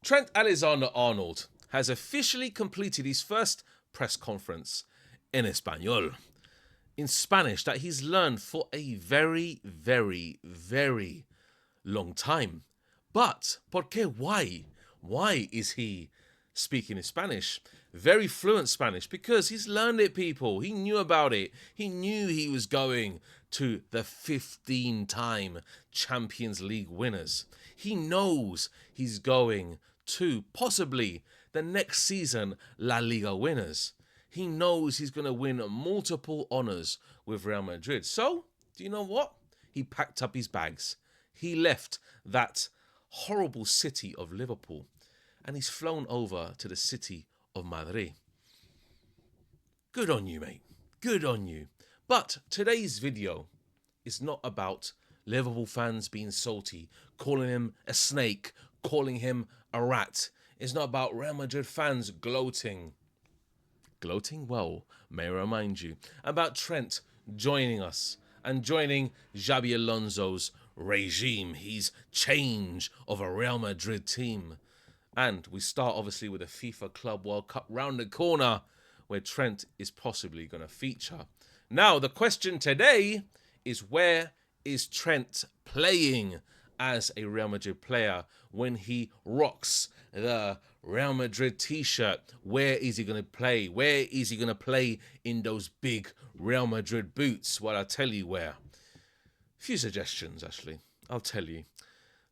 Trent Alexander-Arnold has officially completed his first press conference in Espanol, in Spanish, that he's learned for a very, very, very long time. But, ¿por qué? Why? Why is he speaking in Spanish? Very fluent Spanish, because he's learned it, people. He knew about it. He knew he was going to the 15-time Champions League winners. He knows he's going to possibly the next season LaLiga winners. He knows he's going to win multiple honours with Real Madrid. So, do you know what? He packed up his bags. He left that horrible city of Liverpool and he's flown over to the city of Madrid. Good on you, mate. Good on you. But today's video is not about Liverpool fans being salty, calling him a snake, calling him a rat. It's not about Real Madrid fans gloating. Gloating? Well, may I remind you about Trent joining us and joining Xabi Alonso's regime, his change of a Real Madrid team. And we start obviously with the FIFA Club World Cup round the corner, where Trent is possibly going to feature. Now, the question today is, where is Trent playing as a Real Madrid player when he rocks the Real Madrid t-shirt? Where is he going to play? Where is he going to play in those big Real Madrid boots? Well, I'll tell you where. A few suggestions, actually. I'll tell you.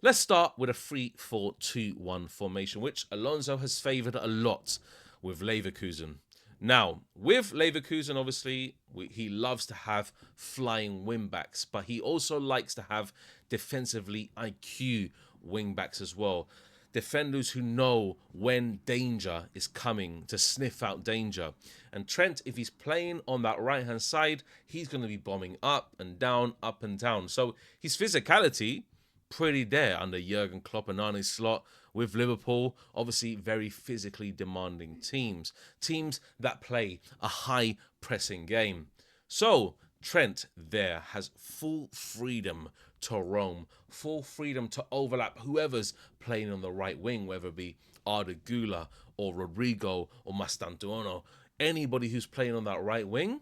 Let's start with a 3-4-2-1 formation, which Alonso has favoured a lot with Leverkusen. Now, with Leverkusen, obviously, he loves to have flying wing-backs, but he also likes to have defensively IQ wing-backs as well. Defenders who know when danger is coming, to sniff out danger. And Trent, if he's playing on that right-hand side, he's going to be bombing up and down, up and down. So his physicality, pretty there under Jurgen Klopp and Arne Slot with Liverpool. Obviously, very physically demanding teams. Teams that play a high pressing game. So Trent there has full freedom to roam, full freedom to overlap whoever's playing on the right wing, whether it be Arda Güler or Rodrigo or Mastantuono. Anybody who's playing on that right wing,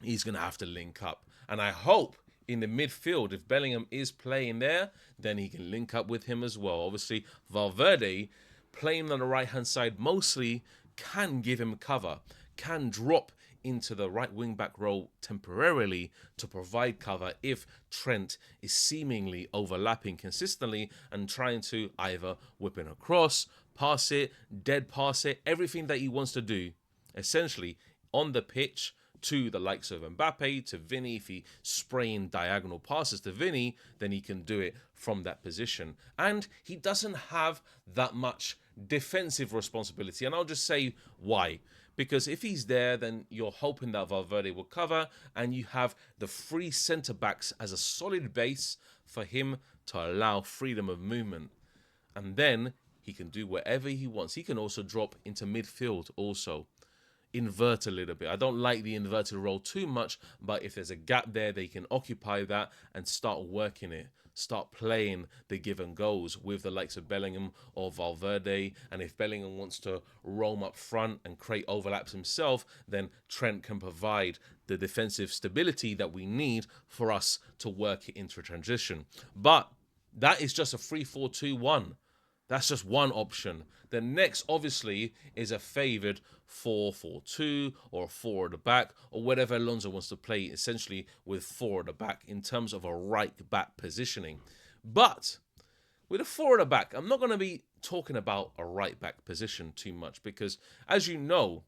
he's going to have to link up. And I hope in the midfield, if Bellingham is playing there, then he can link up with him as well. Obviously, Valverde, playing on the right-hand side mostly, can give him cover, can drop into the right wing-back role temporarily to provide cover if Trent is seemingly overlapping consistently and trying to either whip it across, pass it, dead pass it, everything that he wants to do, essentially, on the pitch, to the likes of Mbappe, to Vinny. If he spraying diagonal passes to Vinny, then he can do it from that position. And he doesn't have that much defensive responsibility. And I'll just say why. Because if he's there, then you're hoping that Valverde will cover, and you have the three centre-backs as a solid base for him to allow freedom of movement. And then he can do whatever he wants. He can also drop into midfield also. Invert a little bit. I don't like the inverted role too much, but if there's a gap there, they can occupy that and start working it. Start playing the give and goes with the likes of Bellingham or Valverde. And if Bellingham wants to roam up front and create overlaps himself, then Trent can provide the defensive stability that we need for us to work it into a transition. But that is just a 3-4-2-1. That's just one option. The next, obviously, is a favoured 4-4-2 or 4 at the back, or whatever Alonso wants to play, essentially with 4 at the back in terms of a right back positioning. But with a 4 at the back, I'm not going to be talking about a right back position too much, because as you know,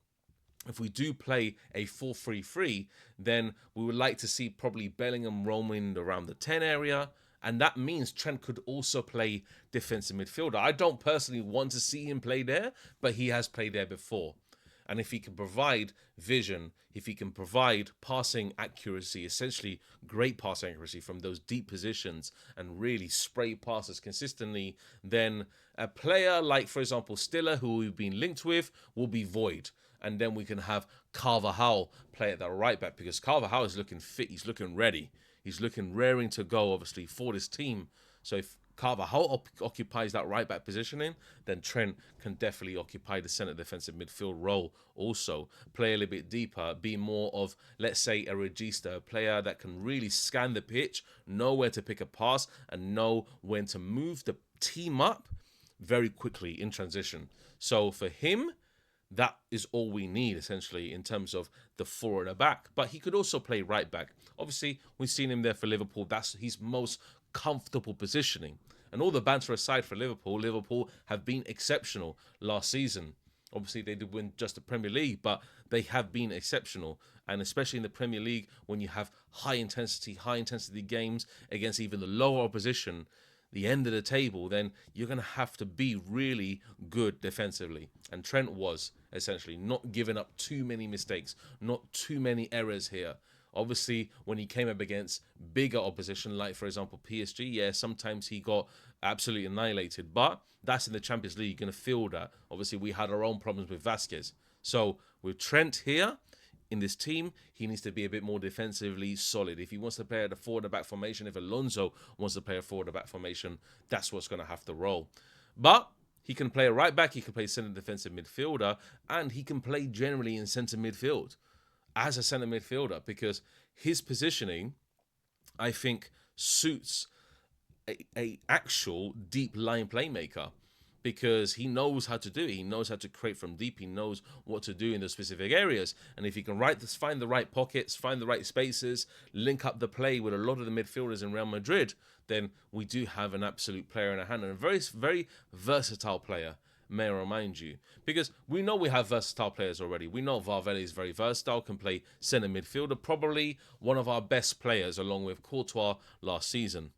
if we do play a 4-3-3, then we would like to see probably Bellingham roaming around the 10 area. And that means Trent could also play defensive midfielder. I don't personally want to see him play there, but he has played there before. And if he can provide vision, if he can provide passing accuracy, essentially great passing accuracy from those deep positions and really spray passes consistently, then a player like, for example, Stiller, who we've been linked with, will be void. And then we can have Carvajal play at the right back, because Carvajal is looking fit. He's looking ready. He's looking raring to go, obviously, for this team. So if Carvajal occupies that right back positioning, then Trent can definitely occupy the centre defensive midfield role also. Play a little bit deeper, be more of, let's say, a regista, a player that can really scan the pitch, know where to pick a pass, and know when to move the team up very quickly in transition. So for him, that is all we need, essentially, in terms of the forward or back. But he could also play right back. Obviously, we've seen him there for Liverpool. That's his most comfortable positioning. And all the banter aside for Liverpool, Liverpool have been exceptional last season. Obviously, they did win just the Premier League, but they have been exceptional. And especially in the Premier League, when you have high intensity games against even the lower opposition, the end of the table, then you're going to have to be really good defensively. And Trent was, essentially, not giving up too many mistakes, not too many errors here. Obviously, when he came up against bigger opposition, like, for example, PSG, yeah, sometimes he got absolutely annihilated. But that's in the Champions League. You're going to feel that. Obviously, we had our own problems with Vasquez. So with Trent here in this team, he needs to be a bit more defensively solid. If he wants to play at the forward-back formation, if Alonso wants to play a forward-back formation, that's what's going to have to roll. But he can play a right-back, he can play centre defensive midfielder, and he can play generally in centre midfield as a centre midfielder, because his positioning, I think, suits a actual deep line playmaker, because he knows how to do it. He knows how to create from deep. He knows what to do in the specific areas. And if he can find the right pockets, find the right spaces, link up the play with a lot of the midfielders in Real Madrid, then we do have an absolute player in our hand, and a very, very versatile player, may I remind you. Because we know we have versatile players already. We know Valverde is very versatile, can play centre midfielder, probably one of our best players along with Courtois last season.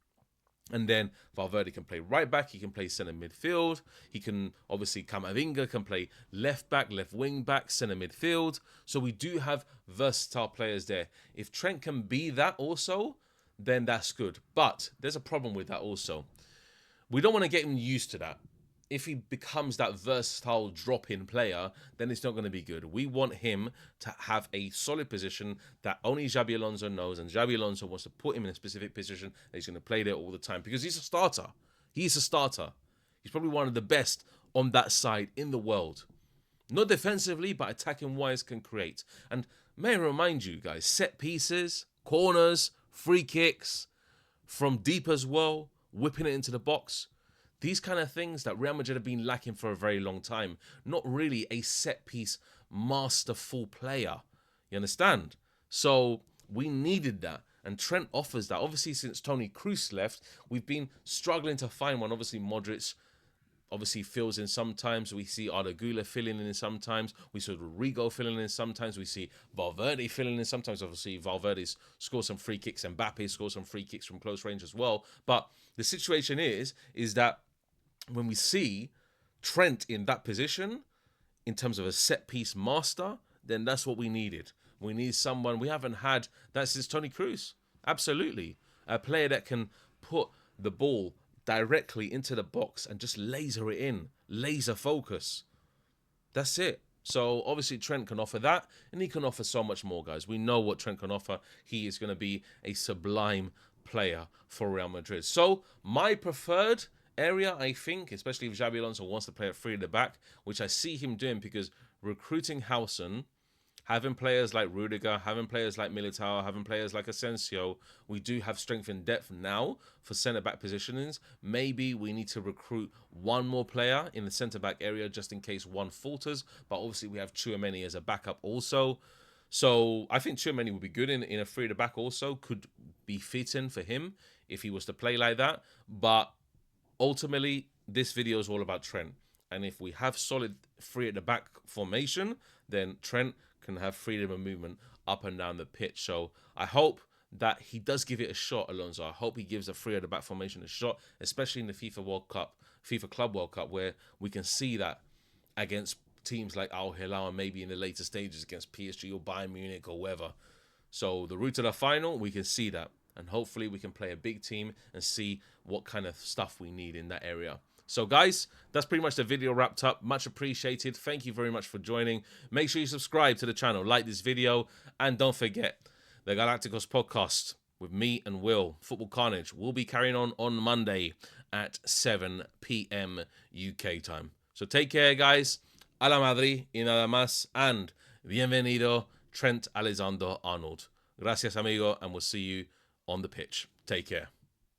And then Valverde can play right back. He can play centre midfield. He can, obviously, Camavinga can play left back, left wing back, centre midfield. So we do have versatile players there. If Trent can be that also, then that's good. But there's a problem with that also. We don't want to get him used to that. If he becomes that versatile drop-in player, then it's not going to be good. We want him to have a solid position that only Xabi Alonso knows, and Xabi Alonso wants to put him in a specific position that he's going to play there all the time, because he's a starter. He's a starter. He's probably one of the best on that side in the world. Not defensively, but attacking-wise can create. And may I remind you guys, set pieces, corners, free kicks, from deep as well, whipping it into the box. These kind of things that Real Madrid have been lacking for a very long time. Not really a set-piece masterful player. You understand? So we needed that. And Trent offers that. Obviously, since Toni Kroos left, we've been struggling to find one. Obviously, Modric obviously fills in sometimes. We see Arda Güler filling in sometimes. We see Rodrigo filling in sometimes. We see Valverde filling in sometimes. Obviously, Valverde scores some free kicks. Mbappe scores some free kicks from close range as well. But the situation is that when we see Trent in that position, in terms of a set-piece master, then that's what we needed. We need someone, we haven't had that since Toni Kroos. Absolutely. A player that can put the ball directly into the box and just laser it in. Laser focus. That's it. So obviously Trent can offer that, and he can offer so much more, guys. We know what Trent can offer. He is going to be a sublime player for Real Madrid. So my preferred area, I think, especially if Xabi Alonso wants to play at three at the back, which I see him doing, because recruiting Howson, having players like Rudiger, having players like Militao, having players like Asensio, we do have strength and depth now for centre-back positionings. Maybe we need to recruit one more player in the centre-back area just in case one falters, but obviously we have Tchouaméni as a backup also. So I think Tchouaméni would be good in a three at the back also, could be fitting for him if he was to play like that. But ultimately, this video is all about Trent. And if we have solid three at the back formation, then Trent can have freedom of movement up and down the pitch. So I hope that he does give it a shot, Alonso. I hope he gives a three at the back formation a shot, especially in the FIFA Club World Cup, where we can see that against teams like Al Hilal, and maybe in the later stages against PSG or Bayern Munich or whoever. So the route to the final, we can see that. And hopefully we can play a big team and see what kind of stuff we need in that area. So guys, that's pretty much the video wrapped up. Much appreciated. Thank you very much for joining. Make sure you subscribe to the channel, like this video, and don't forget the Galacticos podcast with me and Will, Football Carnage, will be carrying on Monday. at 7 p.m. UK time. So take care, guys. A la Madrid y nada más. And bienvenido, Trent Alexander-Arnold. Gracias, amigo, and we'll see you on the pitch. Take care.